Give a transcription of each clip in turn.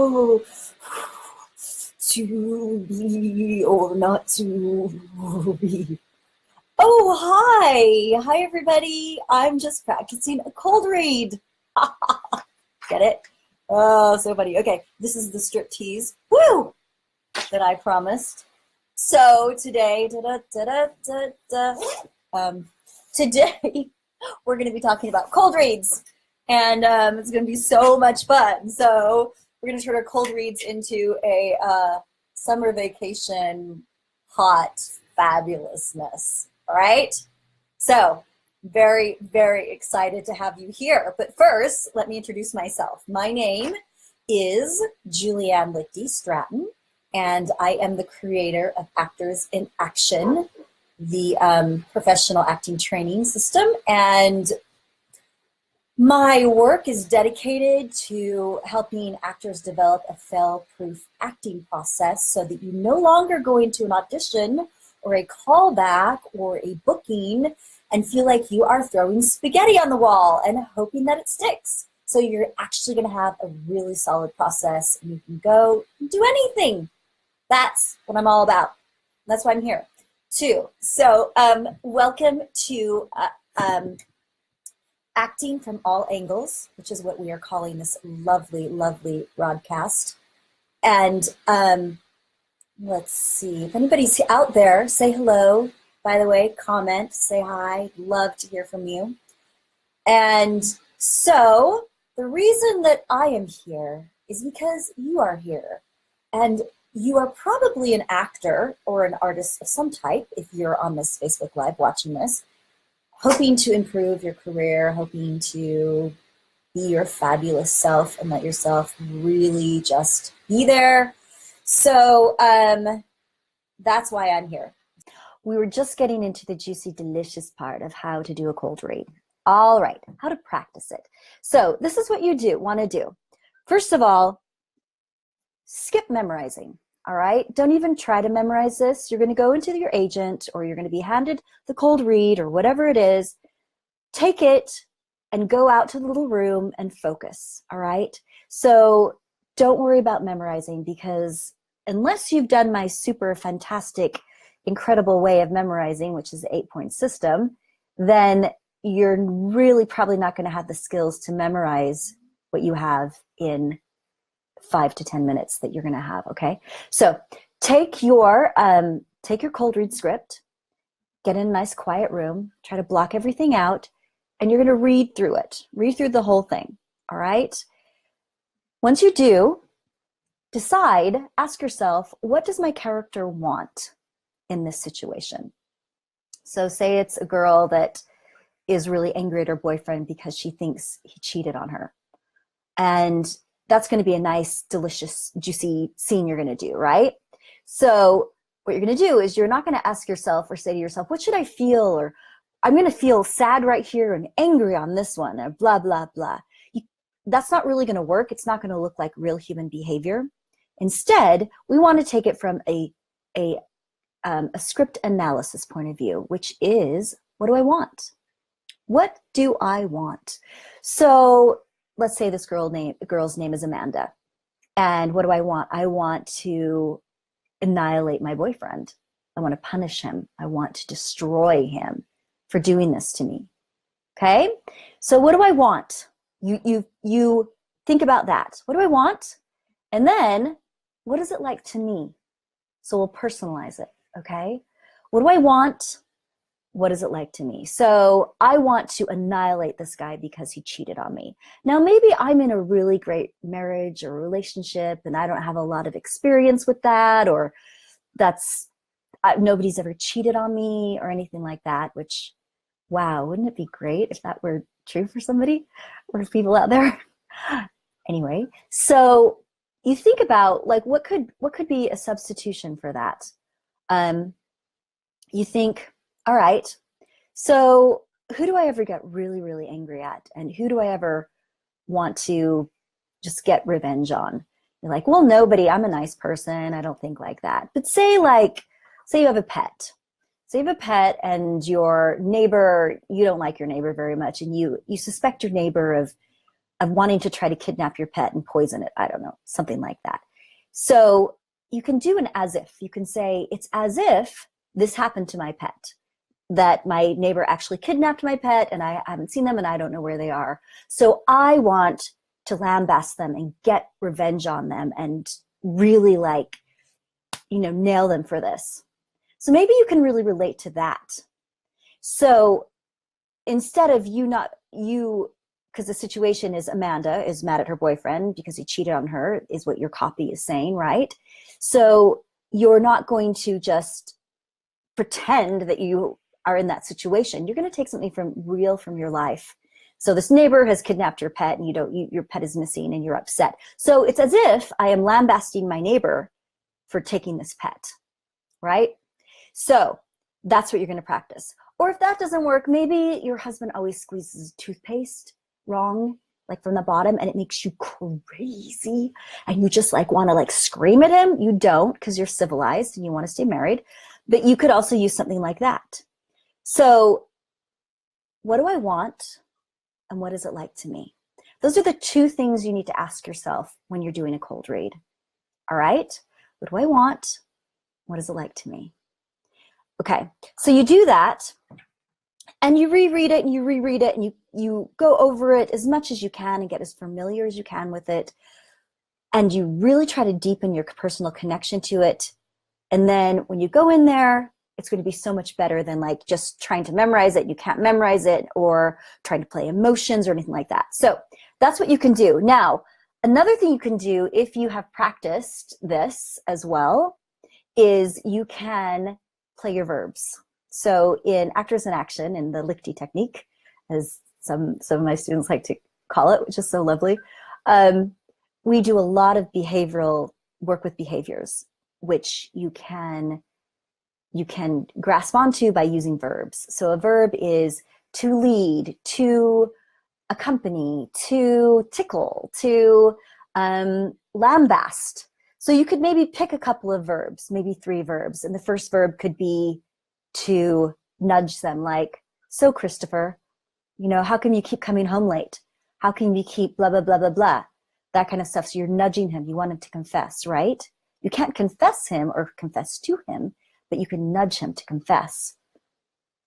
oh, to be or not to be. Oh, hi. Hi, everybody. I'm just practicing a cold read. Get it? Oh, so funny. Okay, this is the strip tease. Woo! That I promised. So today, today we're going to be talking about cold reads, and it's going to be so much fun. So we're going to turn our cold reads into a summer vacation hot fabulousness. All right. So very, very excited to have you here. But first, let me introduce myself. My name is Julianne Lichty Stratton, and I am the creator of Actors in Action, the professional acting training system. And my work is dedicated to helping actors develop a fail-proof acting process so that you no longer go into an audition or a callback or a booking and feel like you are throwing spaghetti on the wall and hoping that it sticks. So you're actually going to have a really solid process and you can go and do anything. That's what I'm all about. That's why I'm here too. So welcome to Acting from All Angles, which is what we are calling this lovely, lovely broadcast. And let's see, if anybody's out there, say hello. By the way, comment, say hi. Love to hear from you. And so the reason that I am here is because you are here. And you are probably an actor or an artist of some type if you're on this Facebook Live watching this, hoping to improve your career, hoping to be your fabulous self and let yourself really just be there. So that's why I'm here. We were just getting into the juicy, delicious part of how to do a cold read. All right, how to practice it. So this is what you want to do. First of all, skip memorizing. All right, don't even try to memorize this. You're going to go into your agent or you're going to be handed the cold read or whatever it is. Take it and go out to the little room and focus. All right, so don't worry about memorizing, because unless you've done my super fantastic, incredible way of memorizing, which is the 8-point system, then you're really probably not going to have the skills to memorize what you have in 5 to 10 minutes that you're going to have. Okay, so take your cold read script, get in a nice quiet room, try to block everything out, and you're going to read through it. Read through the whole thing. All right. Once you do, decide, ask yourself, what does my character want in this situation? So say it's a girl that is really angry at her boyfriend because she thinks he cheated on her. And that's going to be a nice, delicious, juicy scene you're going to do, right? So what you're going to do is you're not going to ask yourself or say to yourself, what should I feel? Or I'm going to feel sad right here and angry on this one, or blah, blah, blah. That's not really going to work. It's not going to look like real human behavior. Instead, we want to take it from a script analysis point of view, which is, what do I want? What do I want? So let's say this girl's name is Amanda. And what do I want? I want to annihilate my boyfriend. I want to punish him. I want to destroy him for doing this to me. Okay? So what do I want? You think about that. What do I want? And then, what is it like to me? So we'll personalize it. Okay? What do I want? What is it like to me? So I want to annihilate this guy because he cheated on me. Now, maybe I'm in a really great marriage or relationship and I don't have a lot of experience with that, or nobody's ever cheated on me or anything like that, which, wow, wouldn't it be great if that were true for somebody or for people out there? Anyway, so you think about, like, what could be a substitution for that? You think, all right, so who do I ever get really, really angry at? And who do I ever want to just get revenge on? You're like, well, nobody. I'm a nice person. I don't think like that. But say you have a pet. Say you have a pet and your neighbor, you don't like your neighbor very much, and you suspect your neighbor of of wanting to try to kidnap your pet and poison it. I don't know, something like that. So you can do an as if. You can say, it's as if this happened to my pet, that my neighbor actually kidnapped my pet and I haven't seen them and I don't know where they are. So I want to lambast them and get revenge on them and really like, nail them for this. So maybe you can really relate to that. So instead of because the situation is Amanda is mad at her boyfriend because he cheated on her, is what your copy is saying, right? So you're not going to just pretend that you are in that situation. You're going to take something real from your life. So this neighbor has kidnapped your pet and your pet is missing and you're upset. So it's as if I am lambasting my neighbor for taking this pet, right? So that's what you're going to practice. Or if that doesn't work, maybe your husband always squeezes toothpaste wrong, like from the bottom, and it makes you crazy and you just like want to like scream at him. You don't, because you're civilized and you want to stay married, but you could also use something like that. So what do I want and what is it like to me? Those are the two things you need to ask yourself when you're doing a cold read. All right, what do I want? What is it like to me? Okay, so you do that and you reread it and you reread it and you go over it as much as you can and get as familiar as you can with it. And you really try to deepen your personal connection to it. And then when you go in there, it's going to be so much better than like just trying to memorize it. You can't memorize it, or trying to play emotions or anything like that. So that's what you can do. Now, another thing you can do if you have practiced this as well is you can play your verbs. So in Actors in Action, in the Lichty technique, as some of my students like to call it, which is so lovely, we do a lot of behavioral work with behaviors, which you can grasp onto by using verbs. So a verb is to lead, to accompany, to tickle, to lambast. So you could maybe pick a couple of verbs, maybe 3 verbs. And the first verb could be to nudge them, like, so Christopher, how come you keep coming home late? How can you keep blah, blah, blah, blah, blah? That kind of stuff. So you're nudging him. You want him to confess, right? You can't confess him or confess to him, but you can nudge him to confess.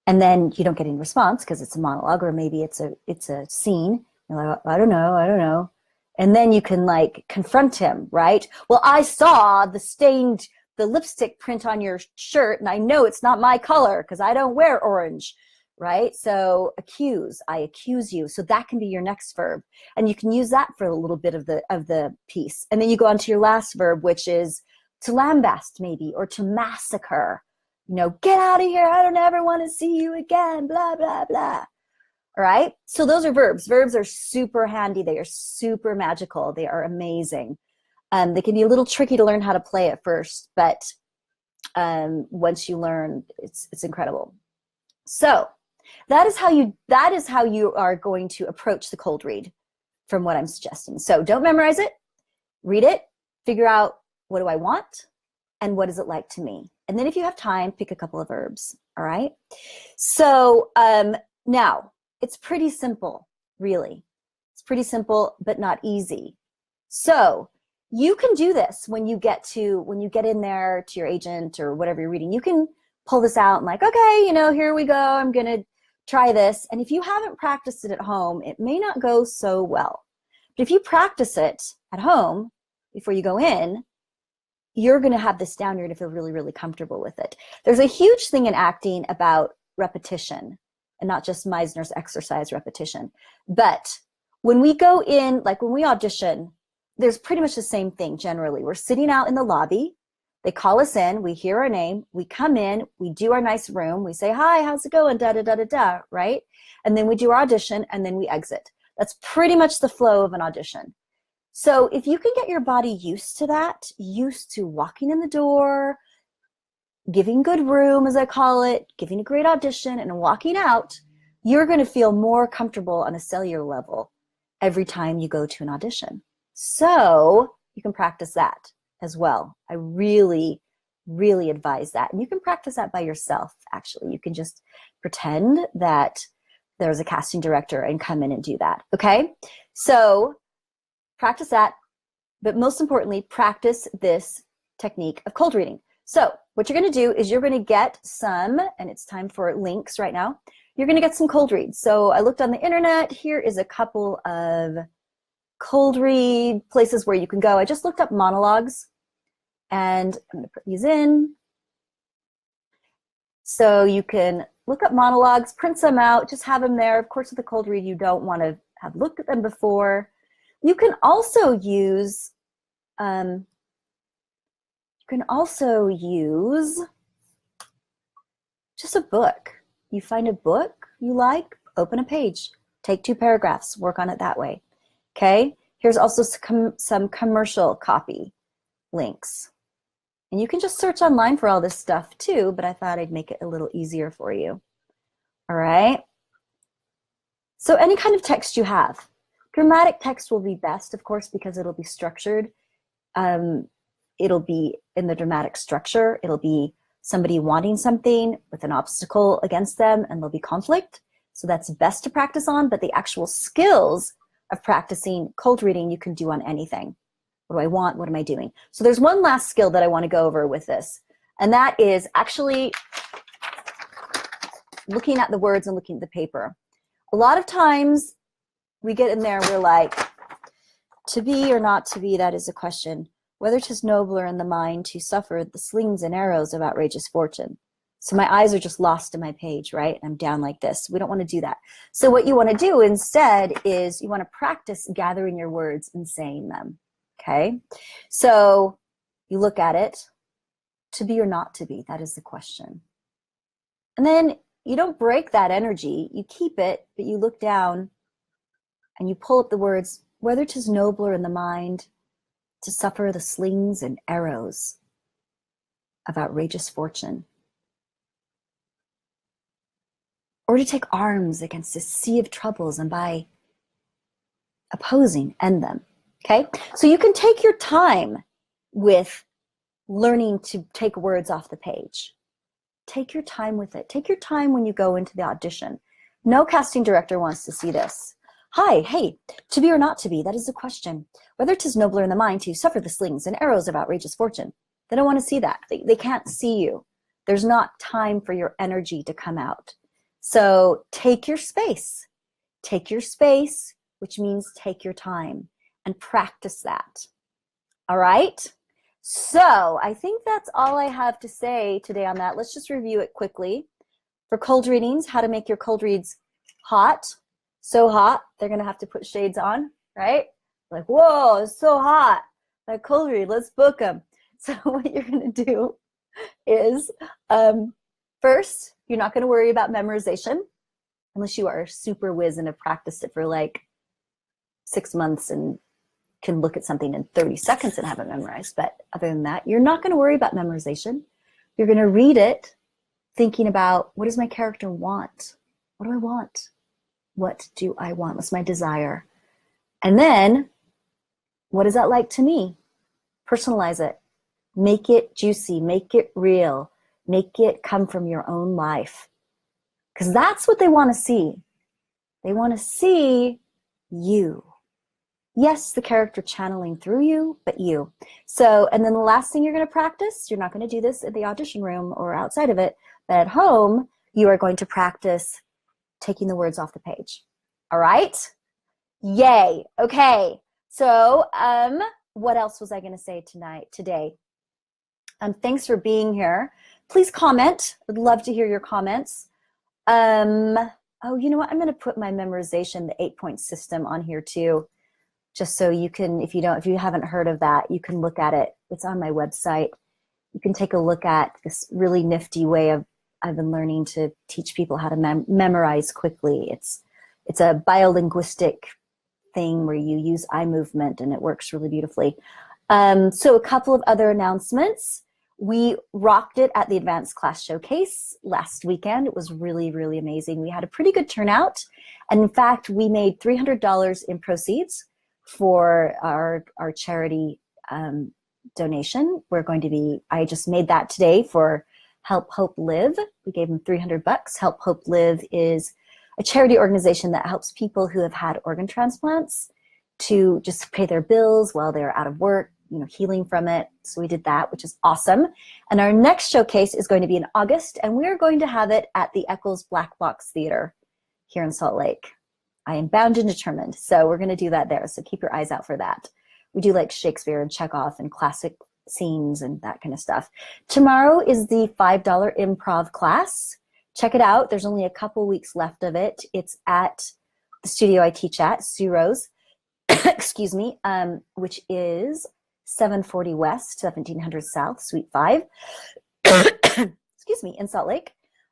And then you don't get any response because it's a monologue, or maybe it's a scene. You're like, I don't know. And then you can like confront him, right? Well, I saw the lipstick print on your shirt and I know it's not my color because I don't wear orange, right? So I accuse you. So that can be your next verb. And you can use that for a little bit of the piece. And then you go on to your last verb, which is to lambast maybe, or to massacre, get out of here. I don't ever want to see you again, blah, blah, blah. All right. So those are verbs. Verbs are super handy. They are super magical. They are amazing. They can be a little tricky to learn how to play at first, but once you learn, it's incredible. So that is how you are going to approach the cold read from what I'm suggesting. So don't memorize it, read it, figure out, what do I want and what is it like to me? And then if you have time, pick a couple of verbs. All right. So now it's pretty simple, really. It's pretty simple, but not easy. So you can do this when you get in there to your agent or whatever you're reading. You can pull this out and like, okay, here we go. I'm going to try this. And if you haven't practiced it at home, it may not go so well. But if you practice it at home before you go in, you're going to have this down. You're going to feel really, really comfortable with it. There's a huge thing in acting about repetition, and not just Meisner's exercise repetition. But when we go in, like when we audition, there's pretty much the same thing generally. We're sitting out in the lobby. They call us in. We hear our name. We come in. We do our nice room. We say, hi, how's it going? Da, da, da, da, da, right? And then we do our audition, and then we exit. That's pretty much the flow of an audition. So if you can get your body used to that, used to walking in the door, giving good room, as I call it, giving a great audition, and walking out, you're going to feel more comfortable on a cellular level every time you go to an audition. So you can practice that as well. I really, really advise that. And you can practice that by yourself, actually. You can just pretend that there's a casting director and come in and do that, okay? So practice that, but most importantly, practice this technique of cold reading. So what you're going to do is you're going to get some, and it's time for links right now, you're going to get some cold reads. So I looked on the internet. Here is a couple of cold read places where you can go. I just looked up monologues, and I'm going to put these in. So you can look up monologues, print some out, just have them there. Of course, with the cold read, you don't want to have looked at them before. You can also use just a book. You find a book you like, open a page, take 2 paragraphs, work on it that way. Okay, here's also some commercial copy links. And you can just search online for all this stuff too, but I thought I'd make it a little easier for you. All right. So any kind of text you have. Dramatic text will be best, of course, because it'll be structured. It'll be in the dramatic structure. It'll be somebody wanting something with an obstacle against them, and there'll be conflict. So that's best to practice on, but the actual skills of practicing cold reading you can do on anything. What do I want? What am I doing? So there's one last skill that I want to go over with this, and that is actually looking at the words and looking at the paper. A lot of times we get in there, we're like, to be or not to be, that is a question. Whether 'tis nobler in the mind to suffer the slings and arrows of outrageous fortune. So my eyes are just lost in my page, right? I'm down like this. We don't want to do that. So what you want to do instead is you want to practice gathering your words and saying them, okay? So you look at it, to be or not to be, that is the question. And then you don't break that energy, you keep it, but you look down and you pull up the words, whether 'tis nobler in the mind to suffer the slings and arrows of outrageous fortune, or to take arms against a sea of troubles and by opposing end them, okay? So you can take your time with learning to take words off the page. Take your time with it. Take your time when you go into the audition. No casting director wants to see this. Hi, hey, to be or not to be, that is the question. Whether 'tis nobler in the mind to suffer the slings and arrows of outrageous fortune. They don't want to see that. They can't see you. There's not time for your energy to come out. So take your space. Take your space, which means take your time, and practice that. All right? So I think that's all I have to say today on that. Let's just review it quickly. For cold readings, how to make your cold reads hot. So hot, they're going to have to put shades on, right? Like, whoa, it's so hot. That cold read, let's book them. So what you're going to do is, first, you're not going to worry about memorization unless you are super whiz and have practiced it for like 6 months and can look at something in 30 seconds and have it memorized. But other than that, you're not going to worry about memorization. You're going to read it thinking about, what does my character want? What do I want? What do I want? What's my desire? And then, what is that like to me? Personalize it. Make it juicy. Make it real. Make it come from your own life. Because that's what they want to see. They want to see you. Yes, the character channeling through you, but you. So, and then the last thing you're going to practice, you're not going to do this at the audition room or outside of it, but at home, you are going to practice taking the words off the page. All right? Yay. Okay. So, what else was I going to say today? Thanks for being here. Please comment. I'd love to hear your comments. Oh, you know what? I'm going to put my memorization, the 8-point system on here too, just so you can, if you haven't heard of that, you can look at it. It's on my website. You can take a look at this really nifty way I've been learning to teach people how to memorize quickly. It's a biolinguistic thing where you use eye movement and it works really beautifully. So a couple of other announcements. We rocked it at the Advanced Class Showcase last weekend. It was really, really amazing. We had a pretty good turnout. And in fact, we made $300 in proceeds for our charity donation. I just made that today for Help Hope Live. We gave them $300. Help Hope Live is a charity organization that helps people who have had organ transplants. to just pay their bills while they're out of work, you know, healing from it. So we did that, which is awesome. And our next showcase is going to be in August, and we're going to have it at the Eccles Black Box Theater here in Salt Lake. I am bound and determined. So we're going to do that there. So keep your eyes out for that. We do like Shakespeare and Chekhov and classic scenes and that kind of stuff. Tomorrow is the $5 improv class. Check it out. There's only a couple weeks left of it. It's at the studio I teach at, Sue Rose, excuse me, which is 740 West, 1700 South, Suite 5, excuse me, in Salt Lake.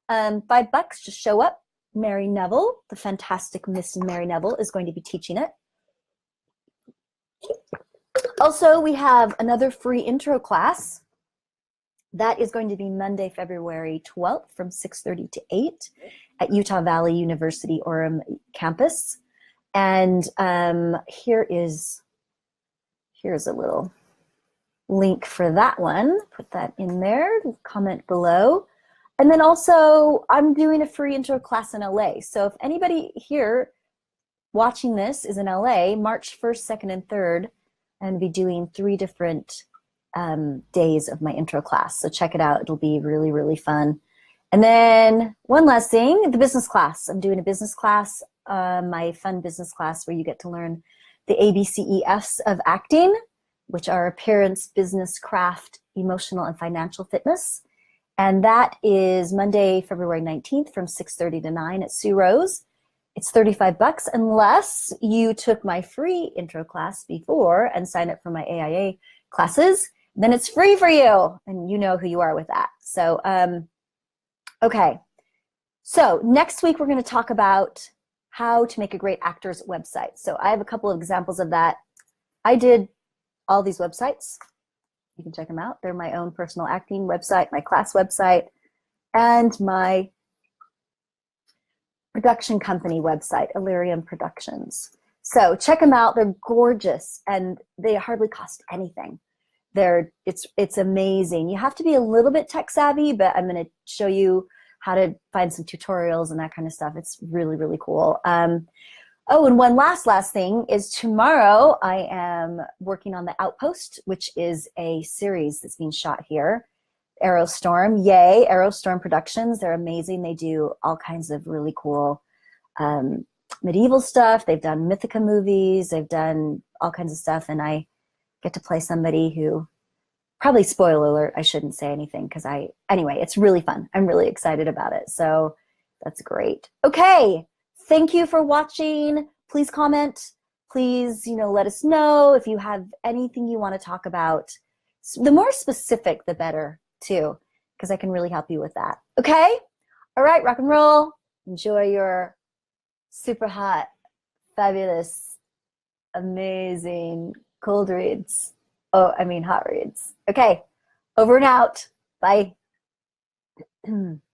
$5, just show up. Mary Neville, the fantastic Miss Mary Neville, is going to be teaching it. Also, we have another free intro class. That is going to be Monday, February 12th from 6:30 to 8 at Utah Valley University Orem campus. And here's a little link for that one. Put that in there, comment below. And then also, I'm doing a free intro class in LA. So if anybody here watching this is in LA, March 1st, 2nd, and 3rd, I'm going to be doing 3 different days of my intro class. So check it out. It'll be really, really fun. And then one last thing, the business class. I'm doing a business class, my fun business class where you get to learn the ABCEFs of acting, which are appearance, business, craft, emotional, and financial fitness. And that is Monday, February 19th from 6:30 to 9 at Sue Rose. It's $35 unless you took my free intro class before and signed up for my AIA classes. Then it's free for you, and you know who you are with that. So, okay. So next week we're going to talk about how to make a great actor's website. So I have a couple of examples of that. I did all these websites. You can check them out. They're my own personal acting website, my class website, and my production company website, Illyrium Productions. So check them out. They're gorgeous, and they hardly cost anything. It's amazing. You have to be a little bit tech savvy, but I'm going to show you how to find some tutorials and that kind of stuff. It's really, really cool. Oh, and one last thing is tomorrow I am working on The Outpost, which is a series that's being shot here. Aerostorm, yay, Aerostorm Productions. They're amazing. They do all kinds of really cool medieval stuff. They've done Mythica movies. They've done all kinds of stuff. And I get to play somebody who, probably spoiler alert, I shouldn't say anything because anyway, it's really fun. I'm really excited about it. So that's great. Okay. Thank you for watching. Please comment. Please, let us know if you have anything you want to talk about. The more specific, the better, too, because I can really help you with that. Okay? All right, rock and roll. Enjoy your super hot, fabulous, amazing cold reads. Oh, I mean hot reads. Okay, over and out. Bye.